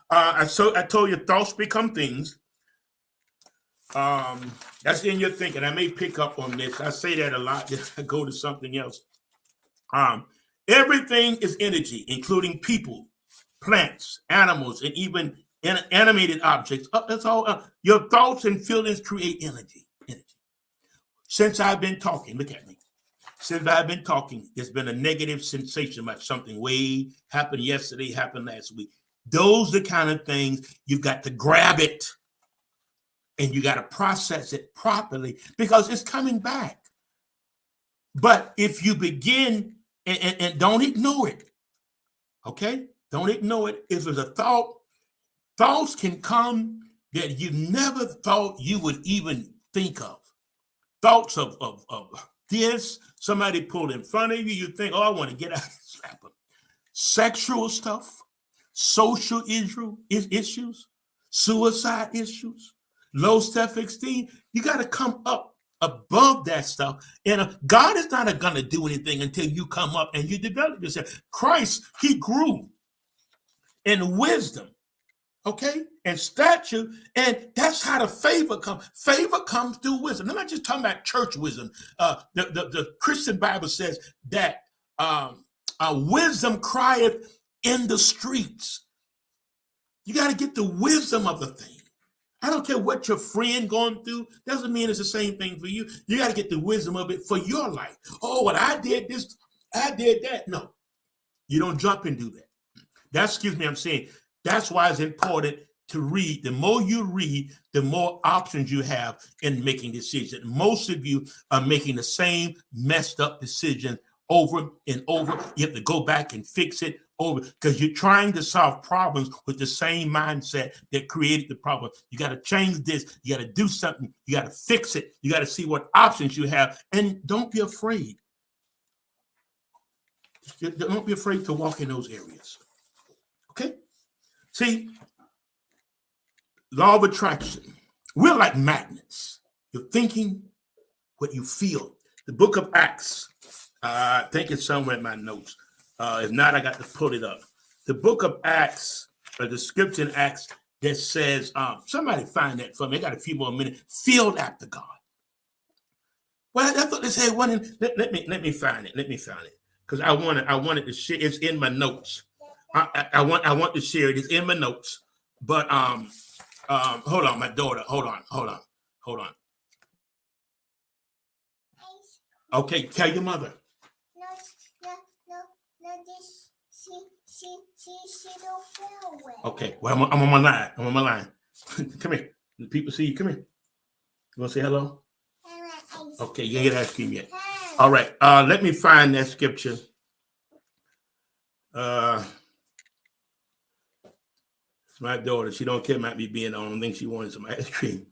I told you thoughts become things. That's in your thinking. I may pick up on this. I say that a lot. I go to something else. Everything is energy, including people, plants, animals, and even animated objects. That's all. Your thoughts and feelings create energy. Since I've been talking, look at me. Since I've been talking, there's been a negative sensation about something way happened yesterday, happened last week. Those are the kind of things you've got to grab it and you got to process it properly because it's coming back. But if you begin and don't ignore it, okay? Don't ignore it. If there's a thought, thoughts can come that you never thought you would even think of. Thoughts of this, somebody pulled in front of you, you think, oh, I want to get out of this rapper. Sexual stuff, social issues, suicide issues, low self-esteem. You got to come up above that stuff. And God is not going to do anything until you come up and you develop yourself. Christ, he grew in wisdom, okay, and stature, and that's how the favor comes. Favor comes through wisdom. I'm not just talking about church wisdom. The Christian Bible says that wisdom crieth in the streets. You got to get the wisdom of the thing. I don't care what your friend going through. Doesn't mean it's the same thing for you. You got to get the wisdom of it for your life. Oh, well, I did this, I did that. No, you don't jump and do that. I'm saying that's why it's important to read. The more you read, the more options you have in making decisions. Most of you are making the same messed up decisions over and over. You have to go back and fix it over because you're trying to solve problems with the same mindset that created the problem. You got to change this. You got to do something. You got to fix it. You got to see what options you have. And don't be afraid. Don't be afraid to walk in those areas. Okay? See, law of attraction. We're like magnets. You're thinking what you feel. The book of Acts. I think it's somewhere in my notes. If not, I got to pull it up. The book of Acts, the scripture in Acts that says, somebody find that for me. I got a few more minutes. Filled after God. Well, I thought they said one. Let me find it. Let me find it because I wanted to share. It's in my notes. I want to share it. It's in my notes. But hold on, my daughter. Hold on. Okay, tell your mother. She don't feel well. Okay, well, I'm on my line. I'm on my line. Come here. The people see you. Come here. You want to say hello? Okay, you ain't get ice cream yet. All right. Let me find that scripture. It's my daughter. She don't care about me being on. I don't think she wanted some ice cream.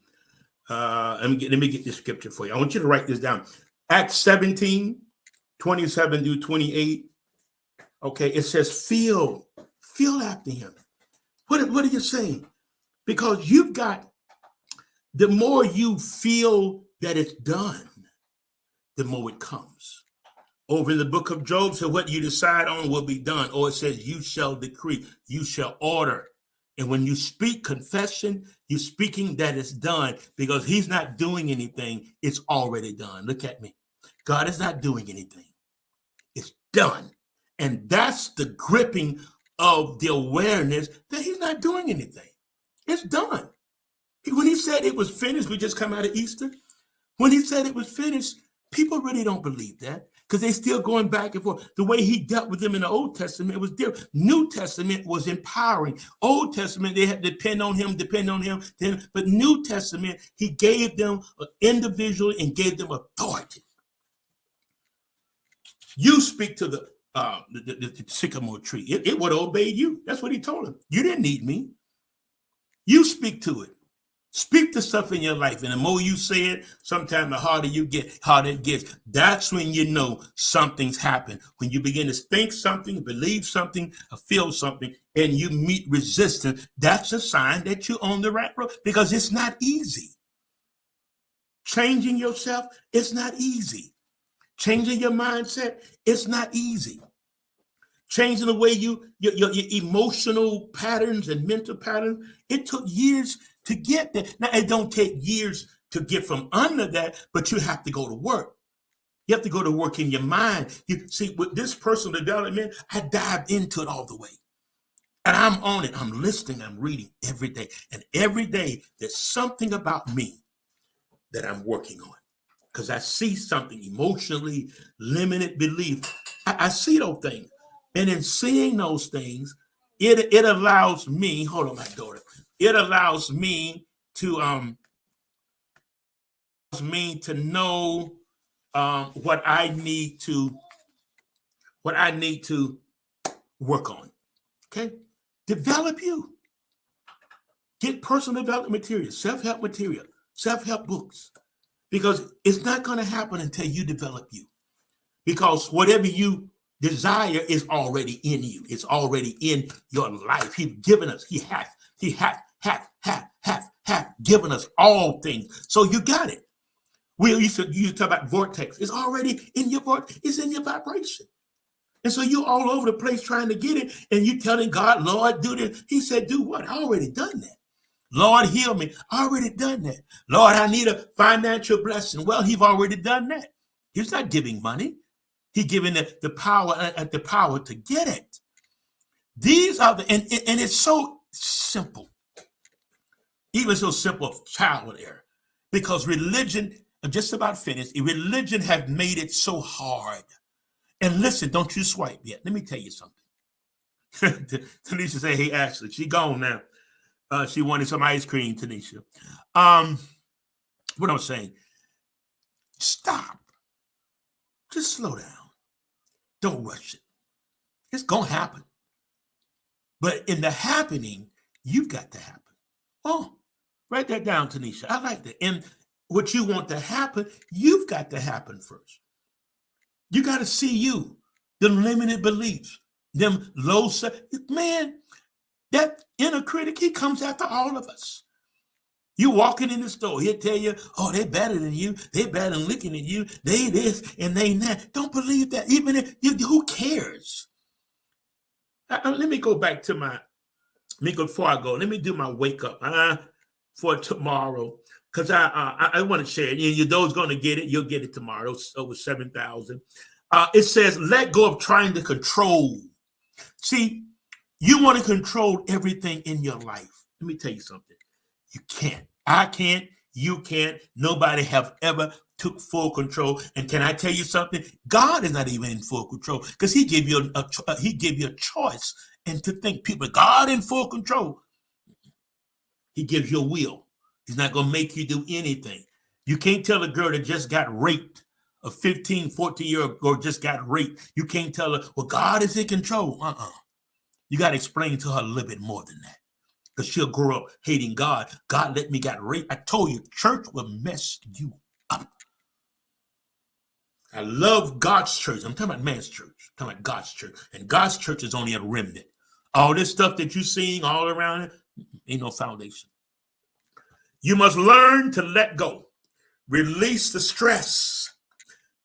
Let me get this scripture for you. I want you to write this down. Acts 17, 27 through 28. Okay, it says feel after him. What are you saying? Because you've got, the more you feel that it's done, the more it comes. Over in the book of Job, so what you decide on will be done. Or it says you shall decree, you shall order. And when you speak confession, you're speaking that it's done because he's not doing anything. It's already done. Look at me. God is not doing anything. It's done. And that's the gripping of the awareness that he's not doing anything. It's done. When he said it was finished, we just come out of Easter. When he said it was finished, people really don't believe that because they're still going back and forth. The way he dealt with them in the Old Testament was different. New Testament was empowering. Old Testament, they had to depend on him. But New Testament, he gave them individually and gave them authority. You speak to the sycamore tree. It would obey you. That's what he told him. You didn't need me. You speak to it. Speak to stuff in your life. And the more you say it, sometimes the harder you get, harder it gets. That's when you know something's happened. When you begin to think something, believe something, or feel something, and you meet resistance, that's a sign that you're on the right road because it's not easy. Changing yourself, it's not easy. Changing your mindset, it's not easy. Changing the way your emotional patterns and mental patterns, it took years to get there. Now, it don't take years to get from under that, but you have to go to work. You have to go to work in your mind. You see, with this personal development, I dived into it all the way. And I'm on it. I'm listening. I'm reading every day. And every day, there's something about me that I'm working on. Because I see something emotionally, limited belief. I see those things. And in seeing those things, it allows me, hold on, my daughter, it allows me to know what I need to work on. Okay? Develop you. Get personal development material, self-help books. Because it's not going to happen until you develop you. Because whatever you desire is already in you. It's already in your life. He's given us. He hath given us all things. So you got it. We used to talk about vortex. It's already in your vortex. It's in your vibration. And so you're all over the place trying to get it. And you telling God, Lord, do this. He said, do what? I already done that. Lord, heal me. I already done that. Lord, I need a financial blessing. Well, he's already done that. He's not giving money. He's giving the power to get it. These are and it's so simple. Even so simple of childhood error. Because religion, I'm just about finished. Religion have made it so hard. And listen, don't you swipe yet. Let me tell you something. Tanisha said, hey, Ashley, she gone now. She wanted some ice cream, Tanisha. What I'm saying, stop. Just slow down. Don't rush it. It's going to happen. But in the happening, you've got to happen. Oh, write that down, Tanisha. I like that. And what you want to happen, you've got to happen first. You got to see you, them limited beliefs, them low, man, that inner critic, he comes after all of us. You walking in the store, he'll tell you, oh, they're better than you. They're better than looking at you. They this and they that. Don't believe that. Even if who cares? Let me go back to before I go, let me do my wake up for tomorrow. Because I want to share it. Those going to get it, you'll get it tomorrow. It's over 7,000. It says, let go of trying to control. See, you want to control everything in your life. Let me tell you something. You can't. I can't. You can't. Nobody have ever took full control. And can I tell you something? God is not even in full control because He gave you a choice and to think people. God in full control. He gives you a will. He's not going to make you do anything. You can't tell a girl that just got raped, a 15, 14-year-old girl just got raped. You can't tell her, well, God is in control. You got to explain to her a little bit more than that. Because she'll grow up hating God. God let me get raped. I told you, church will mess you up. I love God's church. I'm talking about man's church. I'm talking about God's church. And God's church is only a remnant. All this stuff that you're seeing all around it, ain't no foundation. You must learn to let go. Release the stress.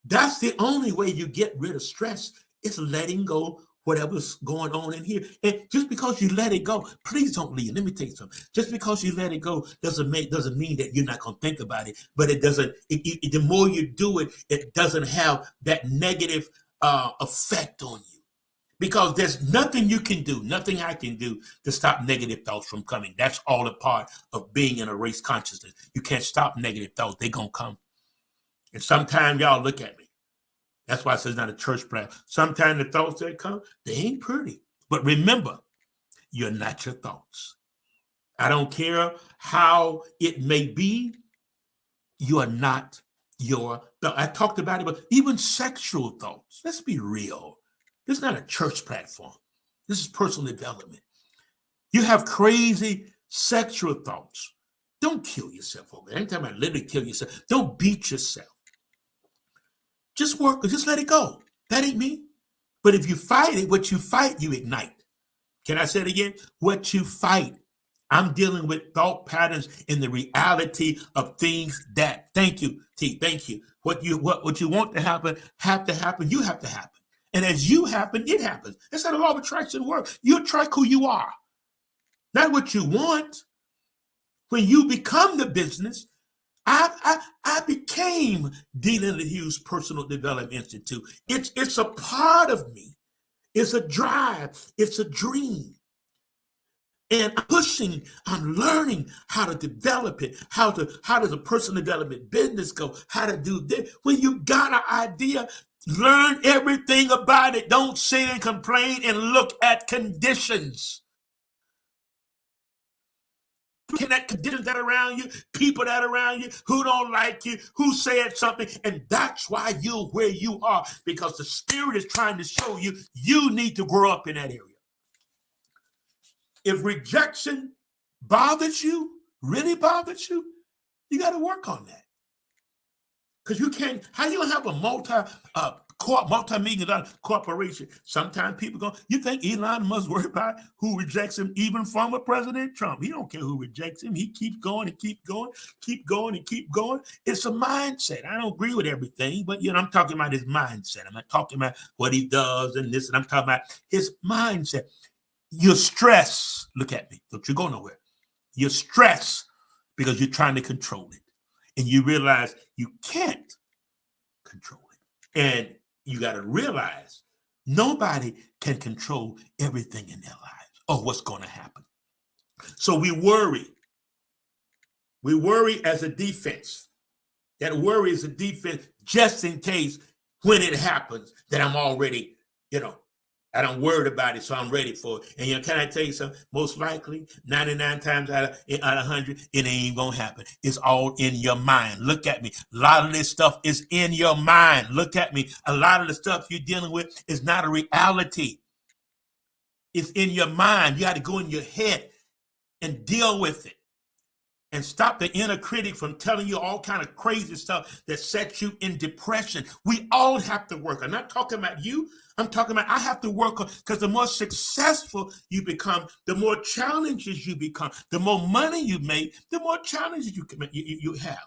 That's the only way you get rid of stress is letting go whatever's going on in here. And just because you let it go, please don't leave. Let me tell you something. Just because you let it go doesn't mean that you're not going to think about it. But it doesn't. The more you do it, it doesn't have that negative effect on you. Because there's nothing you can do, nothing I can do to stop negative thoughts from coming. That's all a part of being in a race consciousness. You can't stop negative thoughts. They're going to come. And sometimes y'all look at me. That's why it says not a church plan. Sometimes the thoughts that come, they ain't pretty. But remember, you're not your thoughts. I don't care how it may be. You are not your thoughts. I talked about it, but even sexual thoughts. Let's be real. This is not a church platform. This is personal development. You have crazy sexual thoughts. Don't kill yourself over there. Anytime I literally kill yourself, don't beat yourself. Just work, just let it go. That ain't me. But if you fight it, what you fight, you ignite. Can I say it again? What you fight. I'm dealing with thought patterns in the reality of things that, thank you, T, thank you. What you want to happen, you have to happen. And as you happen, it happens. That's how the law of attraction works. You attract who you are, not what you want. When you become the business, I became D. Leonard Hughes Personal Development Institute. It's a part of me. It's a drive. It's a dream. And I'm learning how to develop it. How does a personal development business go? How to do this. When you got an idea, learn everything about it. Don't sit and complain and look at conditions. Looking at conditions that are around you, people that are around you, who don't like you, who said something, and that's why you're where you are, because the Spirit is trying to show you you need to grow up in that area. If rejection bothers you, really bothers you, you got to work on that. Because you can't, how you have a multi-million-dollar corporation? Sometimes people go, you think Elon Musk worry about who rejects him, even former President Trump? He don't care who rejects him. He keeps going and keep going, keep going and keep going. It's a mindset. I don't agree with everything, but I'm talking about his mindset. I'm not talking about what he does and this, and I'm talking about his mindset. You're stressed. Look at me. Don't you go nowhere. You're stressed because you're trying to control it. And you realize you can't control it. And you got to realize nobody can control everything in their lives or what's going to happen. So we worry. We worry as a defense. That worry is a defense just in case when it happens that I'm already, I don't worry about it, so I'm ready for it. And can I tell you something? Most likely, 99 times out of 100, it ain't gonna happen. It's all in your mind. Look at me. A lot of this stuff is in your mind. Look at me. A lot of the stuff you're dealing with is not a reality. It's in your mind. You got to go in your head and deal with it. And stop the inner critic from telling you all kind of crazy stuff that sets you in depression. We all have to work. I'm not talking about you. I'm talking about I have to work, because the more successful you become, the more challenges you become, the more money you make, the more challenges you have.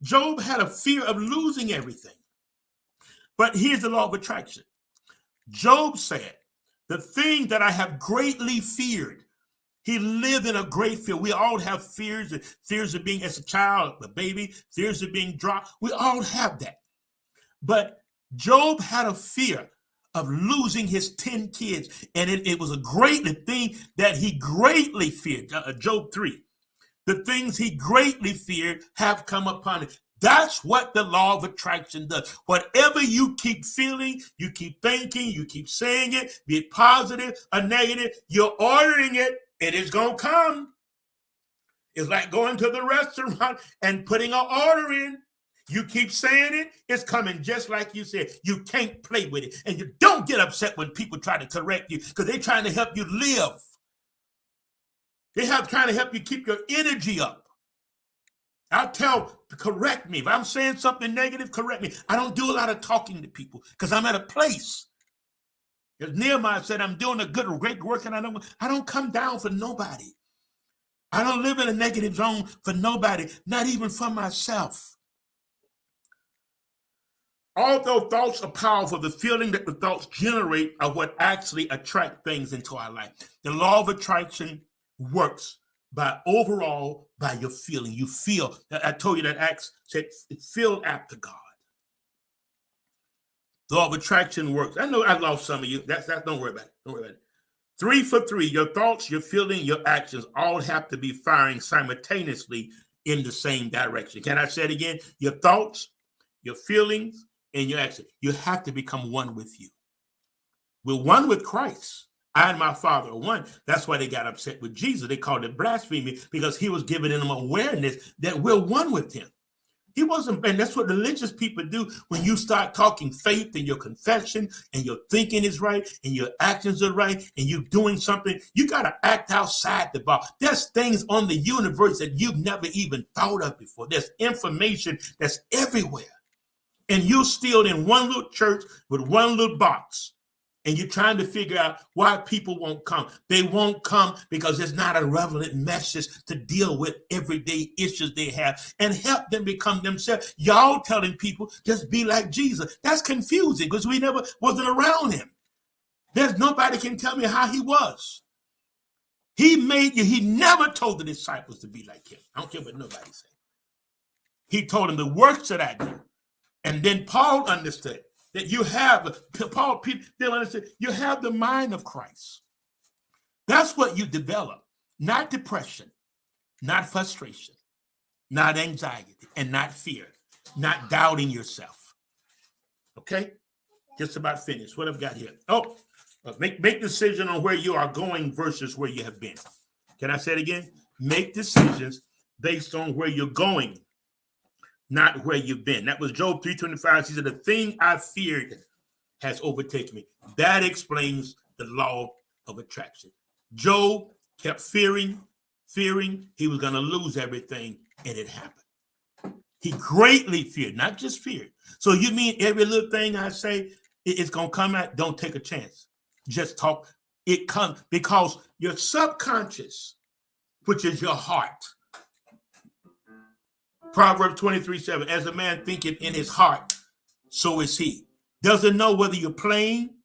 Job had a fear of losing everything. But here's the law of attraction. Job said, the thing that I have greatly feared. He lived in a great fear. We all have fears of being, as a child, a baby, fears of being dropped. We all have that. But Job had a fear of losing his 10 kids. And it was a great thing that he greatly feared. Job 3. The things he greatly feared have come upon him. That's what the law of attraction does. Whatever you keep feeling, you keep thinking, you keep saying it, be it positive or negative, you're ordering it. It is going to come. It's like going to the restaurant and putting an order in. You keep saying it, it's coming just like you said. You can't play with it. And you don't get upset when people try to correct you, because they're trying to help you live. They're trying to help you keep your energy up. Correct me. If I'm saying something negative, correct me. I don't do a lot of talking to people because I'm at a place. As Nehemiah said, I'm doing a great work, and I don't come down for nobody. I don't live in a negative zone for nobody, not even for myself. Although thoughts are powerful, the feeling that the thoughts generate are what actually attract things into our life. The law of attraction works by your feeling. You feel. I told you that Acts said, feel after God. The law of attraction works. I know I lost some of you. That's don't worry about it. Don't worry about it. 3 for 3. Your thoughts, your feeling, your actions all have to be firing simultaneously in the same direction. Can I say it again? Your thoughts, your feelings, and your actions. You have to become one with you. We're one with Christ. I and my Father are one. That's why they got upset with Jesus. They called it blasphemy, because he was giving them awareness that we're one with him. He wasn't, and that's what religious people do. When you start talking faith in your confession, and your thinking is right, and your actions are right, and you're doing something, you got to act outside the box. There's things on the universe that you've never even thought of before. There's information that's everywhere. And you're still in one little church with one little box. And you're trying to figure out why people won't come. They won't come because there's not a relevant message to deal with everyday issues they have and help them become themselves. Y'all telling people just be like Jesus. That's confusing because we never wasn't around him. There's nobody can tell me how he was. He made you. He never told the disciples to be like him. I don't care what nobody says. He told them the works that I do. And then Paul understood that you have, they'll understand, you have the mind of Christ. That's what you develop, not depression, not frustration, not anxiety, and not fear, not doubting yourself. Okay? Just about finished. What I've got here. Make decision on where you are going versus where you have been. Can I say it again? Make decisions based on where you're going, not where you've been. That was Job 3:25. He said, the thing I feared has overtaken me. That explains the law of attraction. Job kept fearing he was going to lose everything, and it happened. He greatly feared, not just feared. So you mean every little thing I say, it's going to come out? Don't take a chance. Just talk. It comes because your subconscious, which is your heart, Proverbs 23:7, as a man thinketh in his heart, so is he. Doesn't know whether you're playing,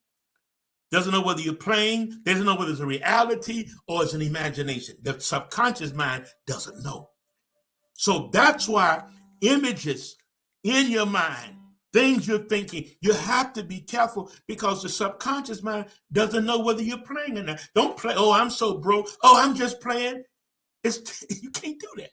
doesn't know whether it's a reality or it's an imagination. The subconscious mind doesn't know. So that's why images in your mind, things you're thinking, you have to be careful because the subconscious mind doesn't know whether you're playing or not. Don't play, oh, I'm so broke. Oh, I'm just playing. You can't do that.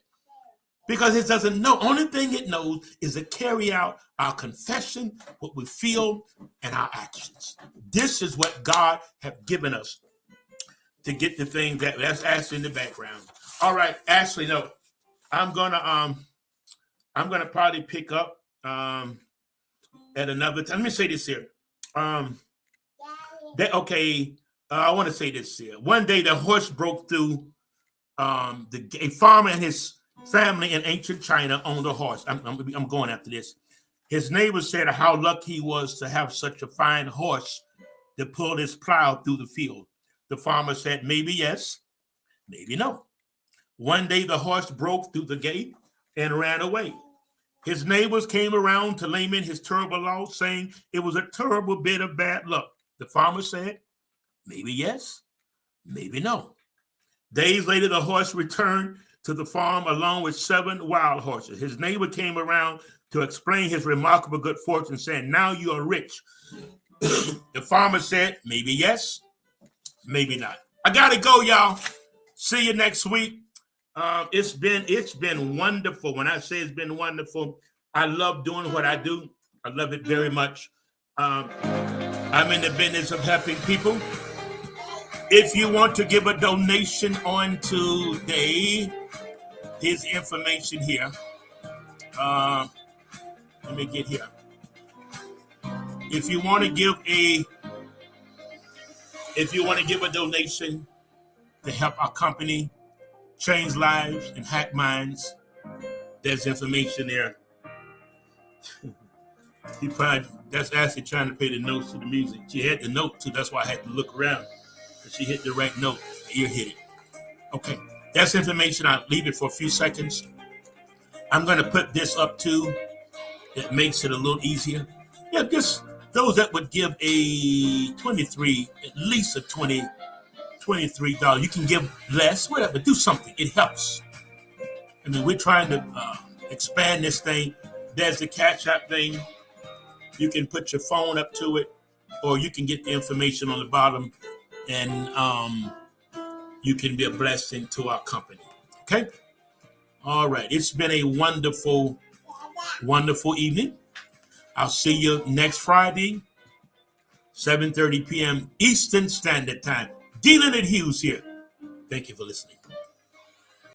because it doesn't know. Only thing it knows is to carry out our confession, what we feel, and our actions. This is what God have given us to get the thing that's Ashley in the background. All right, Ashley, no, I'm gonna probably pick up at another time. Let me say this here. I want to say this here. One day the horse broke through. A farmer and his family in ancient China owned a horse. I'm going after this. His neighbor said how lucky he was to have such a fine horse to pull his plow through the field. The farmer said, maybe yes, maybe no. One day the horse broke through the gate and ran away. His neighbors came around to lament his terrible loss, saying it was a terrible bit of bad luck. The farmer said, maybe yes, maybe no. Days later, the horse returned to the farm along with 7 wild horses. His neighbor came around to explain his remarkable good fortune, saying, now you are rich. The farmer said, maybe yes, maybe not. I got to go, y'all. See you next week. It's been wonderful. When I say it's been wonderful, I love doing what I do. I love it very much. I'm in the business of helping people. If you want to give a donation on today, here's information here. Let me get here. If you want to give a donation to help our company change lives and hack minds, there's information there. That's Ashley trying to pay the notes to the music. She had the note too, that's why I had to look around. She hit the right note. Ear hit it. Okay, that's information. I'll leave it for a few seconds. I'm going to put this up too. It makes it a little easier. Yeah, just those that would give a 23, at least a $23. You can give less, whatever. Do something. It helps. I mean, we're trying to expand this thing. There's the Cash App thing. You can put your phone up to it, or you can get the information on the bottom. And you can be a blessing to our company. Okay? All right. It's been a wonderful, wonderful evening. I'll see you next Friday, 7:30 p.m. Eastern Standard Time. D. Leonard Hughes here. Thank you for listening.